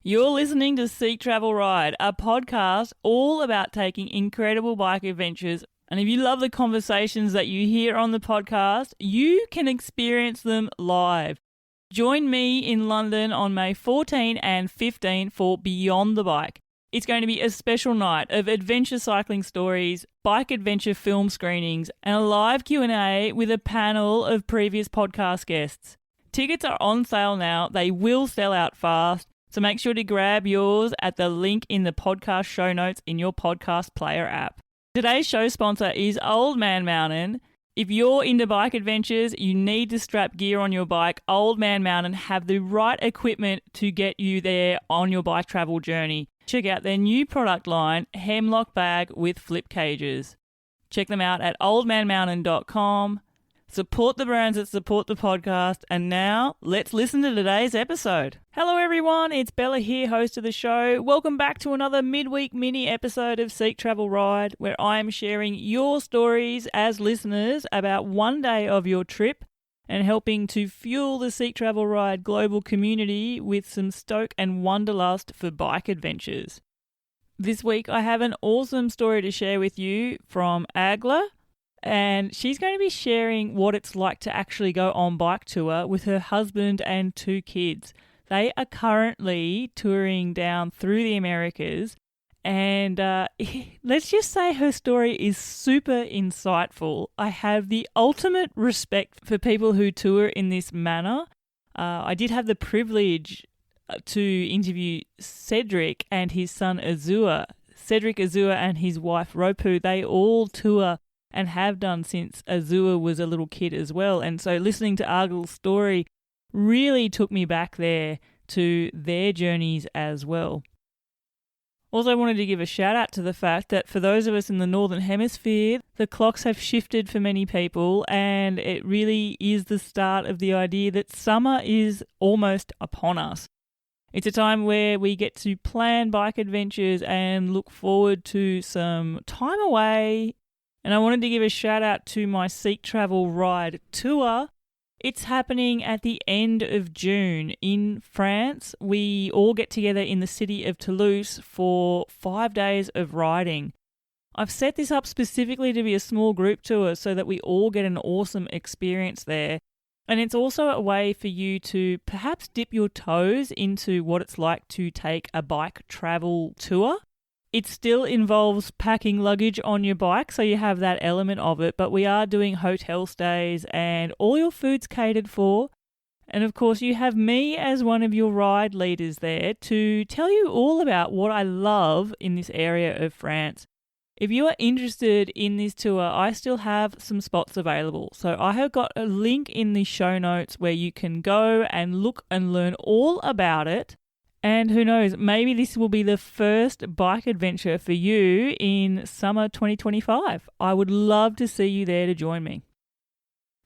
You're listening to Seek Travel Ride, a podcast all about taking incredible bike adventures. And if you love the conversations that you hear on the podcast, you can experience them live. Join me in London on May 14 and 15 for Beyond the Bike. It's going to be a special night of adventure cycling stories, bike adventure film screenings, and a live Q&A with a panel of previous podcast guests. Tickets are on sale now. They will sell out fast. So make sure to grab yours at the link in the podcast show notes in your podcast player app. Today's show sponsor is Old Man Mountain. If you're into bike adventures, you need to strap gear on your bike. Old Man Mountain have the right equipment to get you there on your bike travel journey. Check out their new product line, Hemlock Bag with Flip Cages. Check them out at oldmanmountain.com. Support the brands that support the podcast. And now, let's listen to today's episode. Hello everyone, it's Bella here, host of the show. Welcome back to another midweek mini episode of Seek Travel Ride, where I am sharing your stories as listeners about one day of your trip and helping to fuel the Seek Travel Ride global community with some stoke and wanderlust for bike adventures. This week I have an awesome story to share with you from Agla. And she's going to be sharing what it's like to actually go on bike tour with her husband and 2 kids. They are currently touring down through the Americas. And let's just say her story is super insightful. I have the ultimate respect for people who tour in this manner. I did have the privilege to interview Cedric and his son Azua. Cedric Azua and his wife Ropu, they all tour and have done since Azua was a little kid as well. And so listening to Argel's story really took me back there to their journeys as well. Also, I wanted to give a shout out to the fact that for those of us in the Northern Hemisphere, the clocks have shifted for many people, and it really is the start of the idea that summer is almost upon us. It's a time where we get to plan bike adventures and look forward to some time away. And I wanted to give a shout out to my Seek Travel Ride tour. It's happening at the end of June in France. We all get together in the city of Toulouse for 5 days of riding. I've set this up specifically to be a small group tour so that we all get an awesome experience there. And it's also a way for you to perhaps dip your toes into what it's like to take a bike travel tour. It still involves packing luggage on your bike, so you have that element of it, but we are doing hotel stays and all your food's catered for. And of course, you have me as one of your ride leaders there to tell you all about what I love in this area of France. If you are interested in this tour, I still have some spots available. So I have got a link in the show notes where you can go and look and learn all about it. And who knows, maybe this will be the first bike adventure for you in summer 2025. I would love to see you there to join me.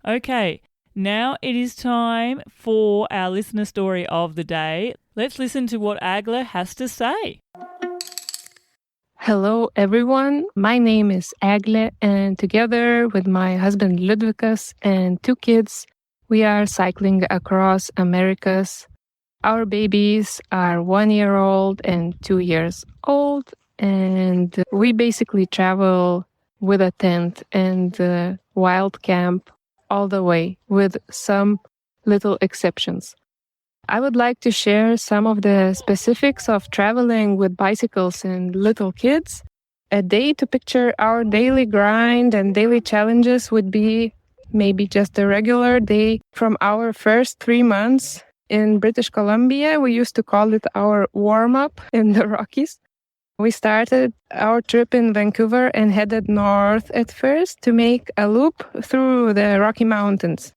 Okay, now it is time for our listener story of the day. Let's listen to what Agla has to say. Hello, everyone. My name is Agle, and together with my husband Ludvikas and 2 kids, we are cycling across Americas. Our babies are 1 year old and 2 years old, and we basically travel with a tent and wild camp all the way, with some little exceptions. I would like to share some of the specifics of traveling with bicycles and little kids. A day to picture our daily grind and daily challenges would be maybe just a regular day from our first 3 months. In British Columbia, we used to call it our warm-up in the Rockies. We started our trip in Vancouver and headed north at first to make a loop through the Rocky Mountains.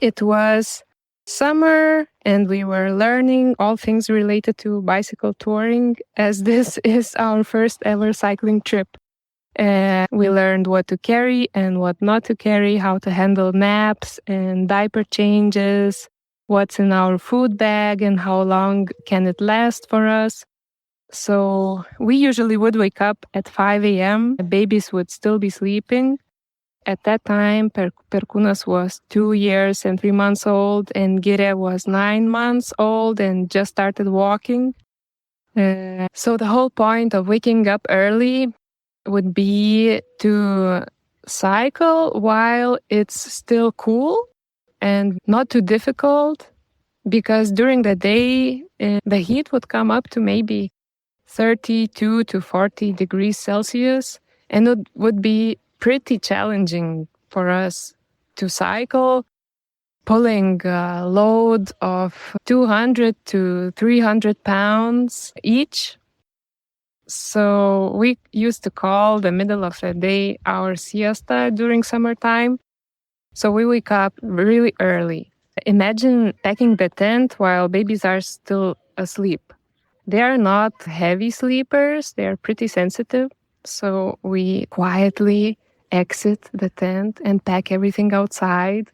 It was summer and we were learning all things related to bicycle touring, as this is our first ever cycling trip. We learned what to carry and what not to carry, how to handle naps and diaper changes, what's in our food bag and how long can it last for us. So we usually would wake up at 5 a.m. The babies would still be sleeping. At that time, Perkūnas was 2 years and 3 months old, and Gire was 9 months old and just started walking. So the whole point of waking up early would be to cycle while it's still cool and not too difficult, because during the day, the heat would come up to maybe 32 to 40 degrees Celsius, and it would be pretty challenging for us to cycle, pulling a load of 200 to 300 pounds each. So we used to call the middle of the day our siesta during summertime. So we wake up really early. Imagine packing the tent while babies are still asleep. They are not heavy sleepers, they are pretty sensitive. So we quietly exit the tent and pack everything outside.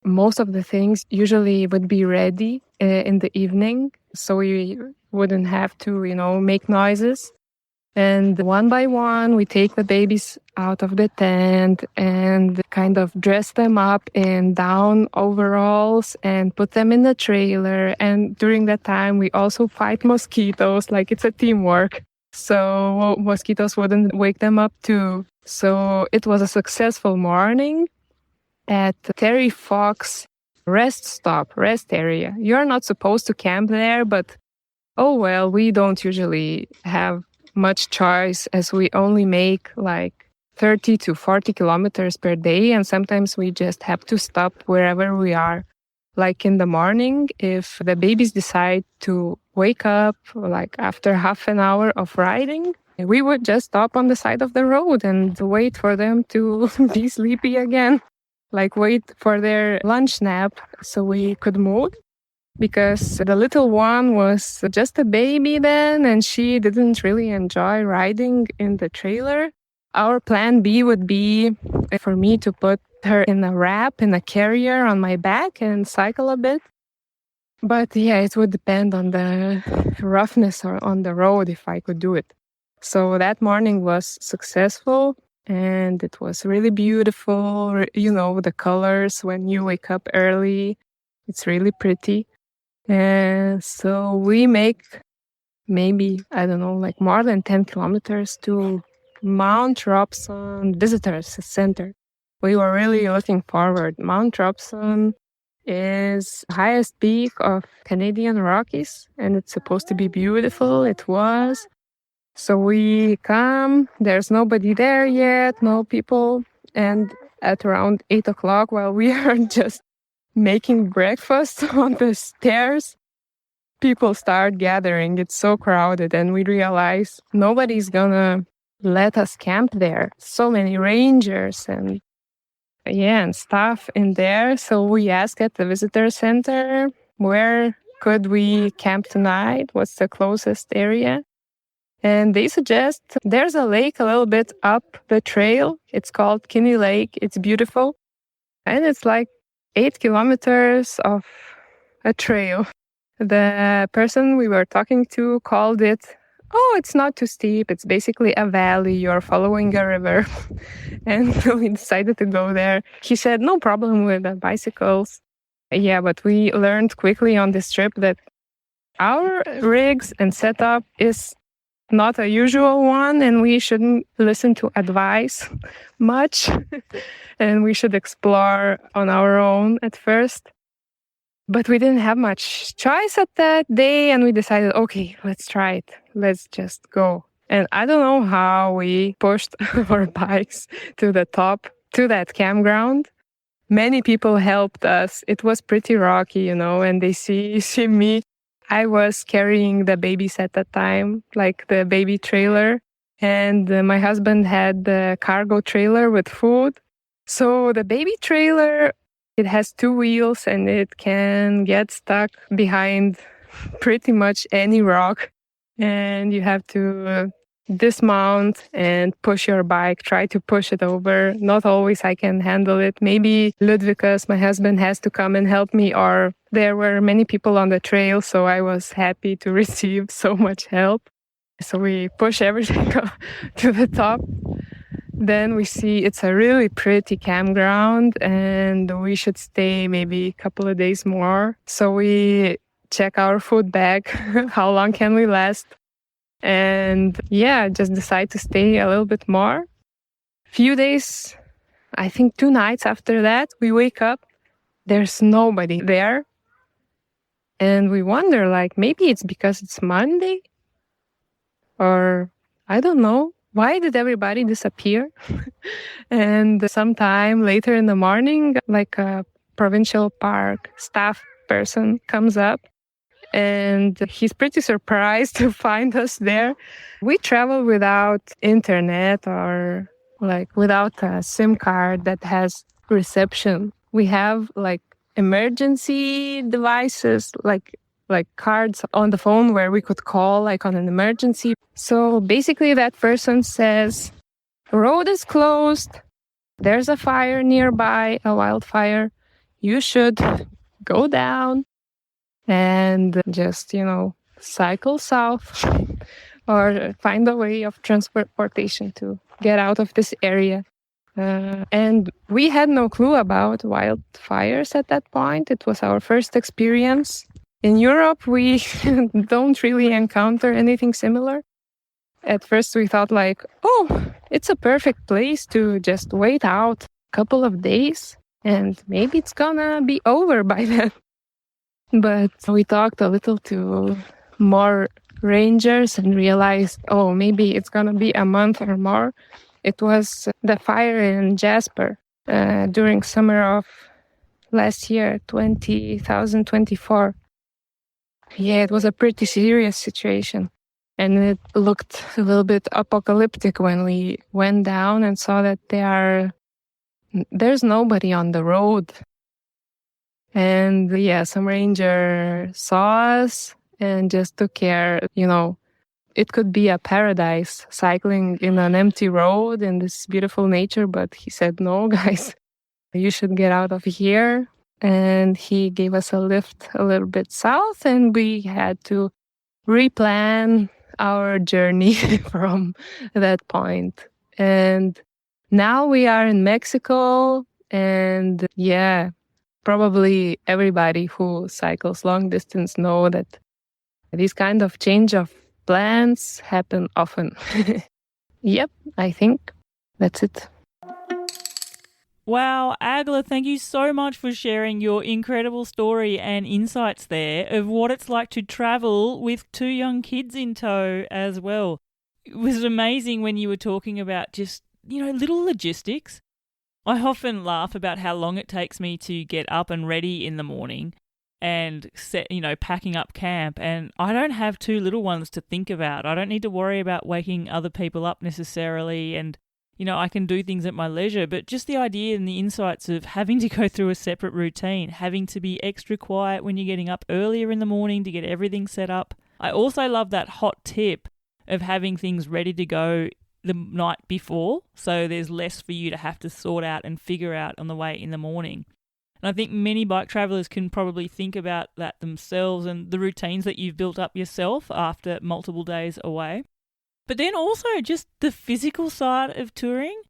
Most of the things usually would be ready in the evening, so we wouldn't have to, make noises. And one by one, we take the babies out of the tent and kind of dress them up in down overalls and put them in the trailer. And during that time, we also fight mosquitoes, like it's a teamwork. So mosquitoes wouldn't wake them up too. So it was a successful morning at Terry Fox rest area. You're not supposed to camp there, but oh well, we don't usually have much choice as we only make like 30 to 40 kilometers per day, and sometimes we just have to stop wherever we are. Like in the morning, if the babies decide to wake up like after half an hour of riding, we would just stop on the side of the road and wait for them to be sleepy again, like wait for their lunch nap so we could move. Because the little one was just a baby then, and she didn't really enjoy riding in the trailer. Our plan B would be for me to put her in a wrap, in a carrier on my back and cycle a bit. But yeah, it would depend on the roughness or on the road if I could do it. So that morning was successful and it was really beautiful. The colors when you wake up early, it's really pretty. And so we make maybe, I don't know, like more than 10 kilometers to Mount Robson Visitors Center. We were really looking forward. Mount Robson is highest peak of Canadian Rockies, and it's supposed to be beautiful. It was. So we come, there's nobody there yet, no people. And at around 8 o'clock, while we are just making breakfast on the stairs, people start gathering. It's so crowded, and we realize nobody's gonna let us camp there. So many rangers and stuff in there. So we asked at the visitor center, where could we camp tonight? What's the closest area? And they suggest there's a lake a little bit up the trail. It's called Kinney Lake. It's beautiful. And it's like 8 kilometers of a trail. The person we were talking to called it, oh, it's not too steep. It's basically a valley. You're following a river. And we decided to go there. He said, no problem with the bicycles. Yeah, but we learned quickly on this trip that our rigs and setup is not a usual one, and we shouldn't listen to advice much. And we should explore on our own at first. But we didn't have much choice at that day, and we decided, okay, let's try it. Let's just go. And I don't know how we pushed our bikes to the top, to that campground. Many people helped us. It was pretty rocky, and they see me. I was carrying the babies at that time, like the baby trailer. And my husband had the cargo trailer with food. So the baby trailer, it has 2 wheels and it can get stuck behind pretty much any rock. And you have to dismount and push your bike, try to push it over. Not always I can handle it. Maybe Ludvikas, my husband, has to come and help me, or there were many people on the trail, so I was happy to receive so much help. So we push everything to the top. Then we see it's a really pretty campground and we should stay maybe a couple of days more. So we check our food bag. How long can we last? And yeah, just decide to stay a little bit more. Few days, I think 2 nights after that, we wake up. There's nobody there. And we wonder, like, maybe it's because it's Monday? Or I don't know. Why did everybody disappear? And sometime later in the morning, like a provincial park staff person comes up and he's pretty surprised to find us there. We travel without internet or like without a SIM card that has reception. We have like emergency devices, like cards on the phone where we could call like on an emergency. So basically that person says, road is closed. There's a fire nearby, a wildfire. You should go down and just, cycle south or find a way of transportation to get out of this area. And we had no clue about wildfires at that point. It was our first experience. In Europe, we don't really encounter anything similar. At first, we thought like, oh, it's a perfect place to just wait out a couple of days and maybe it's gonna be over by then. But we talked a little to more rangers and realized, oh, maybe it's gonna be a month or more. It was the fire in Jasper during summer of last year, 2024. Yeah, it was a pretty serious situation. And it looked a little bit apocalyptic when we went down and saw that there's nobody on the road. And yeah, some ranger saw us and just took care, it could be a paradise cycling in an empty road in this beautiful nature. But he said, no, guys, you should get out of here. And he gave us a lift a little bit south and we had to replan our journey from that point. And now we are in Mexico and yeah, probably everybody who cycles long distance know that these kind of change of plans happen often. Yep, I think that's it. Wow, Agla, thank you so much for sharing your incredible story and insights there of what it's like to travel with 2 young kids in tow as well. It was amazing when you were talking about just, little logistics. I often laugh about how long it takes me to get up and ready in the morning and packing up camp. And I don't have 2 little ones to think about. I don't need to worry about waking other people up necessarily. And, I can do things at my leisure. But just the idea and the insights of having to go through a separate routine, having to be extra quiet when you're getting up earlier in the morning to get everything set up. I also love that hot tip of having things ready to go the night before, so there's less for you to have to sort out and figure out on the way in the morning. And I think many bike travelers can probably think about that themselves and the routines that you've built up yourself after multiple days away. But then also just the physical side of touring.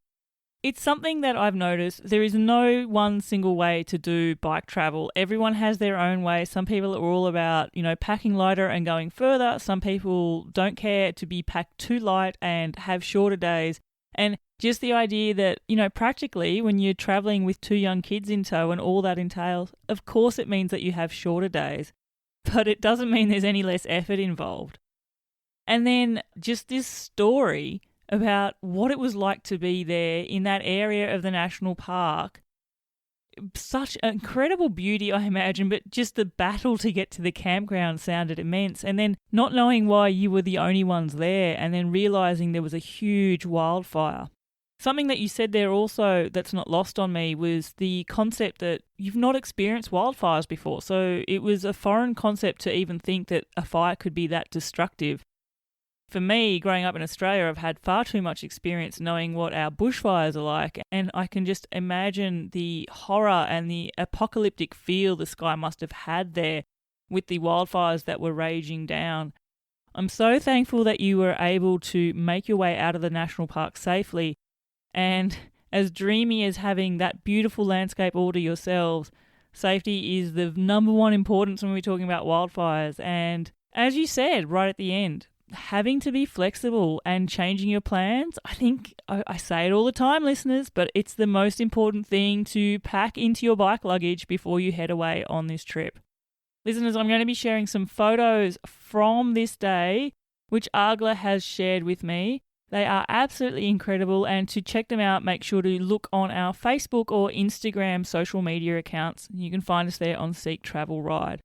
It's something that I've noticed. There is no one single way to do bike travel. Everyone has their own way. Some people are all about, packing lighter and going further. Some people don't care to be packed too light and have shorter days. And just the idea that, practically when you're traveling with 2 young kids in tow and all that entails, of course it means that you have shorter days, but it doesn't mean there's any less effort involved. And then just this story about what it was like to be there in that area of the national park. Such incredible beauty, I imagine, but just the battle to get to the campground sounded immense. And then not knowing why you were the only ones there and then realising there was a huge wildfire. Something that you said there also that's not lost on me was the concept that you've not experienced wildfires before. So it was a foreign concept to even think that a fire could be that destructive. For me, growing up in Australia, I've had far too much experience knowing what our bushfires are like, and I can just imagine the horror and the apocalyptic feel the sky must have had there with the wildfires that were raging down. I'm so thankful that you were able to make your way out of the national park safely, and as dreamy as having that beautiful landscape all to yourselves, safety is the number one importance when we're talking about wildfires. And as you said right at the end, having to be flexible and changing your plans. I think I say it all the time, listeners, but it's the most important thing to pack into your bike luggage before you head away on this trip. Listeners, I'm going to be sharing some photos from this day, which Agla has shared with me. They are absolutely incredible, and to check them out, make sure to look on our Facebook or Instagram social media accounts. You can find us there on Seek Travel Ride.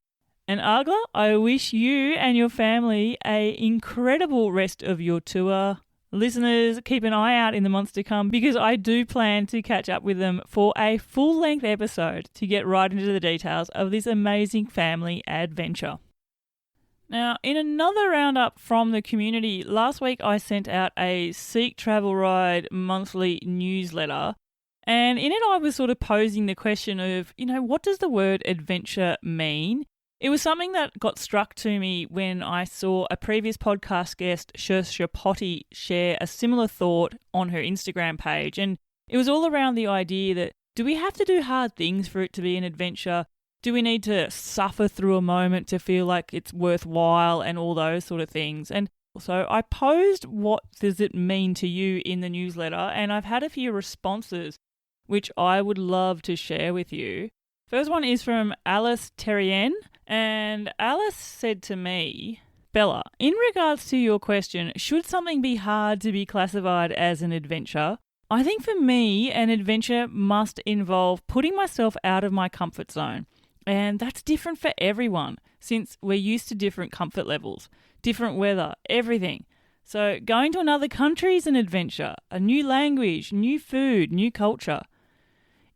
And Agla, I wish you and your family an incredible rest of your tour. Listeners, keep an eye out in the months to come because I do plan to catch up with them for a full-length episode to get right into the details of this amazing family adventure. Now, in another roundup from the community, last week I sent out a Seek Travel Ride monthly newsletter, and in it I was sort of posing the question of, what does the word adventure mean? It was something that got struck to me when I saw a previous podcast guest, Shersha Potty, share a similar thought on her Instagram page. And it was all around the idea that, do we have to do hard things for it to be an adventure? Do we need to suffer through a moment to feel like it's worthwhile and all those sort of things? And so I posed, what does it mean to you in the newsletter? And I've had a few responses, which I would love to share with you. First one is from Alice Terrien, and Alice said to me, Bella, in regards to your question, should something be hard to be classified as an adventure? I think for me, an adventure must involve putting myself out of my comfort zone. And that's different for everyone, since we're used to different comfort levels, different weather, everything. So going to another country is an adventure, a new language, new food, new culture.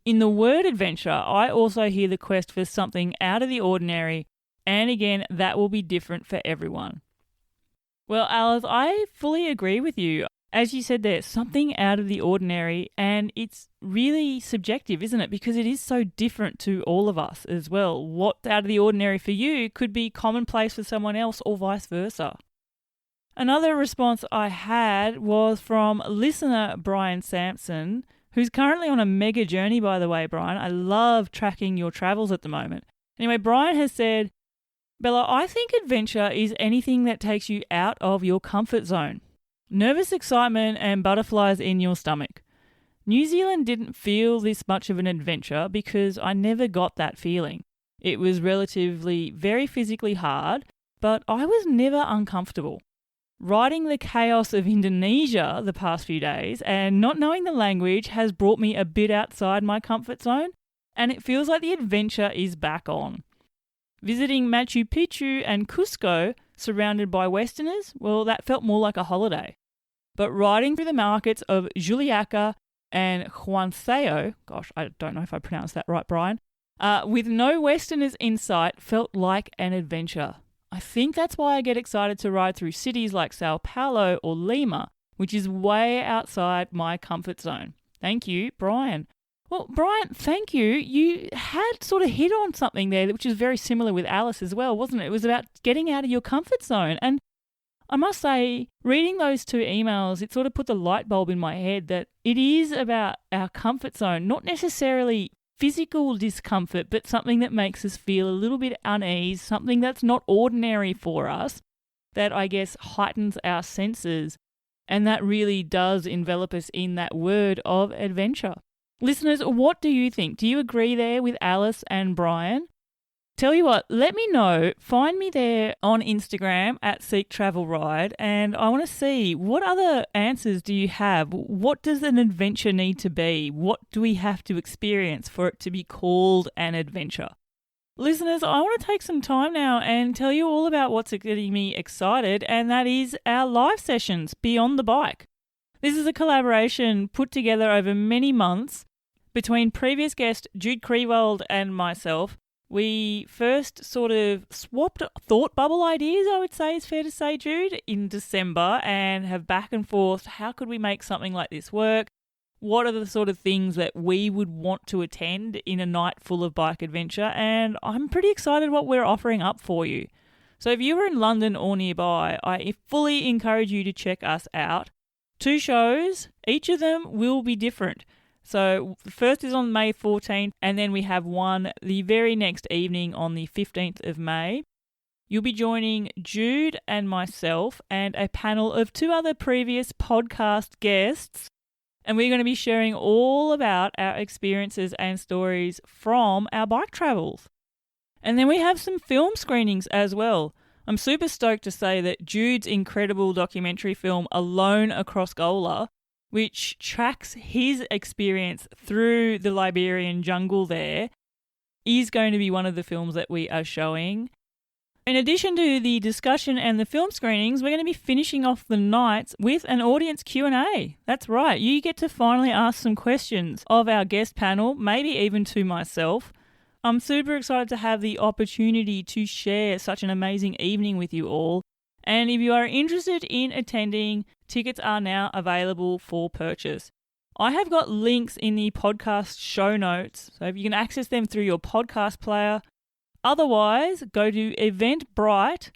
In the word adventure, I also hear the quest for something out of the ordinary, and again, that will be different for everyone. Well, Alice, I fully agree with you. As you said there, something out of the ordinary, and it's really subjective, isn't it? Because it is so different to all of us as well. What's out of the ordinary for you could be commonplace for someone else or vice versa. Another response I had was from listener Brian Sampson, who's currently on a mega journey, by the way, Brian. I love tracking your travels at the moment. Anyway, Brian has said, Bella, I think adventure is anything that takes you out of your comfort zone. Nervous excitement and butterflies in your stomach. New Zealand didn't feel this much of an adventure because I never got that feeling. It was relatively very physically hard, but I was never uncomfortable. Riding the chaos of Indonesia the past few days and not knowing the language has brought me a bit outside my comfort zone, and it feels like the adventure is back on. Visiting Machu Picchu and Cusco surrounded by Westerners, well, that felt more like a holiday. But riding through the markets of Juliaca and Huancayo, gosh, I don't know if I pronounced that right, Brian, with no Westerners in sight felt like an adventure. I think that's why I get excited to ride through cities like Sao Paulo or Lima, which is way outside my comfort zone. Thank you, Brian. Well, Brian, thank you. You had sort of hit on something there, which is very similar with Alice as well, wasn't it? It was about getting out of your comfort zone. And I must say, reading those two emails, it sort of put the light bulb in my head that it is about our comfort zone, not necessarily physical discomfort, but something that makes us feel a little bit unease, something that's not ordinary for us, that I guess heightens our senses, and that really does envelop us in that word of adventure. Listeners, what do you think? Do you agree there with Alice and Brian? Tell you what, let me know. Find me there on Instagram at Seek Travel Ride, and I want to see what other answers do you have. What does an adventure need to be? What do we have to experience for it to be called an adventure? Listeners, I want to take some time now and tell you all about what's getting me excited, and that is our live sessions Beyond the Bike. This is a collaboration put together over many months between previous guest Jude Krewald and myself. We first sort of swapped thought bubble ideas, I would say is fair to say, Jude, in December, and have back and forth, how could we make something like this work? What are the sort of things that we would want to attend in a night full of bike adventure? And I'm pretty excited what we're offering up for you. So if you're in London or nearby, I fully encourage you to check us out. 2 shows, each of them will be different. So the first is on May 14th, and then we have one the very next evening on the 15th of May. You'll be joining Jude and myself and a panel of 2 other previous podcast guests, and we're going to be sharing all about our experiences and stories from our bike travels. And then we have some film screenings as well. I'm super stoked to say that Jude's incredible documentary film Alone Across Gola, which tracks his experience through the Liberian jungle there, is going to be one of the films that we are showing. In addition to the discussion and the film screenings, we're going to be finishing off the nights with an audience Q&A. That's right, you get to finally ask some questions of our guest panel, maybe even to myself. I'm super excited to have the opportunity to share such an amazing evening with you all. And if you are interested in attending, tickets are now available for purchase. I have got links in the podcast show notes, so if you can access them through your podcast player. Otherwise, go to Eventbrite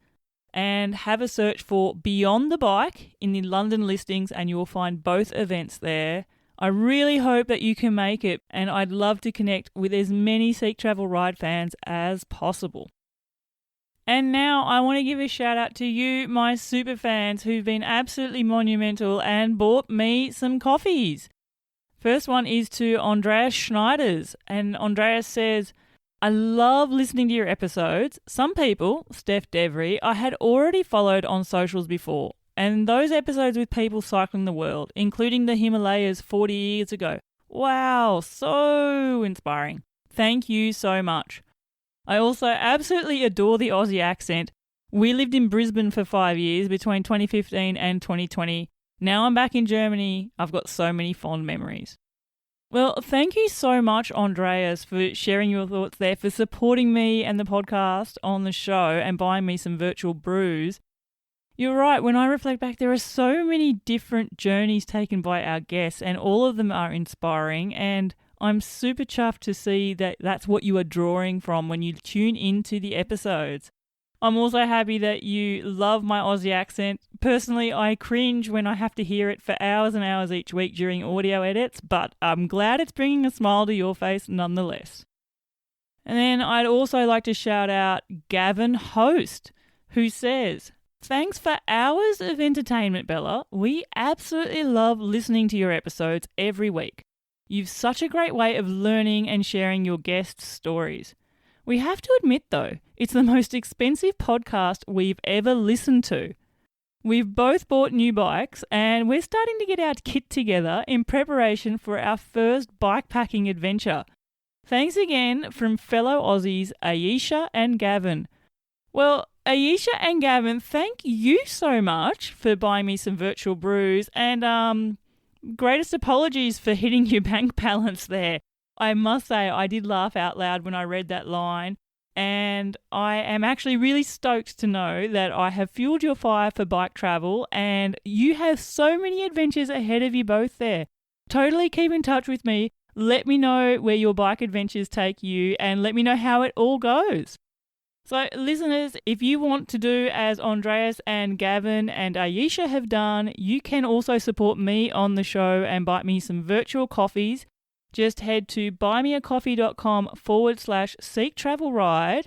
and have a search for Beyond the Bike in the London listings and you will find both events there. I really hope that you can make it, and I'd love to connect with as many Seek Travel Ride fans as possible. And now I want to give a shout out to you, my super fans, who've been absolutely monumental and bought me some coffees. First one is to Andreas Schneiders, and Andreas says, I love listening to your episodes. Some people, Steph Devry, I had already followed on socials before, and those episodes with people cycling the world, including the Himalayas 40 years ago. Wow, so inspiring. Thank you so much. I also absolutely adore the Aussie accent. We lived in Brisbane for 5 years between 2015 and 2020. Now I'm back in Germany. I've got so many fond memories. Well, thank you so much, Andreas, for sharing your thoughts there, for supporting me and the podcast on the show and buying me some virtual brews. You're right, when I reflect back, there are so many different journeys taken by our guests and all of them are inspiring, and I'm super chuffed to see that that's what you are drawing from when you tune into the episodes. I'm also happy that you love my Aussie accent. Personally, I cringe when I have to hear it for hours and hours each week during audio edits, but I'm glad it's bringing a smile to your face nonetheless. And then I'd also like to shout out Gavin Host, who says, thanks for hours of entertainment, Bella. We absolutely love listening to your episodes every week. You've such a great way of learning and sharing your guests' stories. We have to admit, though, it's the most expensive podcast we've ever listened to. We've both bought new bikes and we're starting to get our kit together in preparation for our first bikepacking adventure. Thanks again from fellow Aussies Aisha and Gavin. Well, Aisha and Gavin, thank you so much for buying me some virtual brews, and greatest apologies for hitting your bank balance there. I must say I did laugh out loud when I read that line, and I am actually really stoked to know that I have fueled your fire for bike travel and you have so many adventures ahead of you both there. Totally keep in touch with me. Let me know where your bike adventures take you and let me know how it all goes. So listeners, if you want to do as Andreas and Gavin and Aisha have done, you can also support me on the show and buy me some virtual coffees. Just head to buymeacoffee.com/Seek Travel Ride.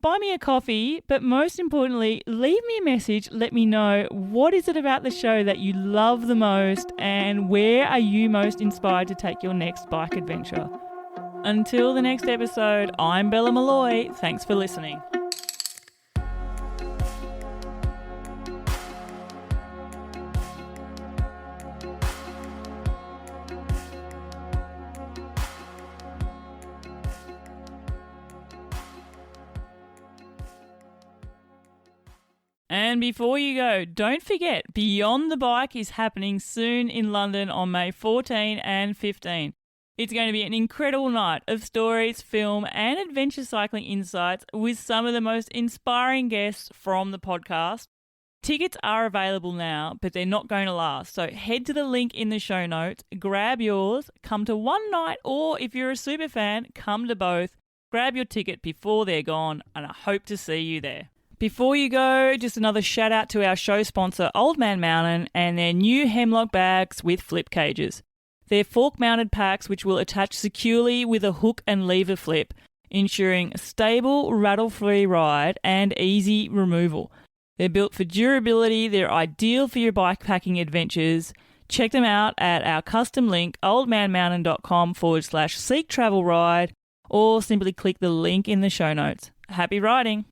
Buy me a coffee, but most importantly, leave me a message. Let me know what is it about the show that you love the most and where are you most inspired to take your next bike adventure. Until the next episode, I'm Bella Malloy. Thanks for listening. And before you go, don't forget, Beyond the Bike is happening soon in London on May 14 and 15. It's going to be an incredible night of stories, film, and adventure cycling insights with some of the most inspiring guests from the podcast. Tickets are available now, but they're not going to last. So head to the link in the show notes, grab yours, come to one night, or if you're a super fan, come to both. Grab your ticket before they're gone, and I hope to see you there. Before you go, just another shout out to our show sponsor, Old Man Mountain, and their new Hemlock bags with flip cages. They're fork-mounted packs which will attach securely with a hook and lever flip. ensuring a stable, rattle-free ride and easy removal. They're built for durability. They're ideal for your bikepacking adventures. Check them out at our custom link, oldmanmountain.com/seek travel ride, or simply click the link in the show notes. Happy riding!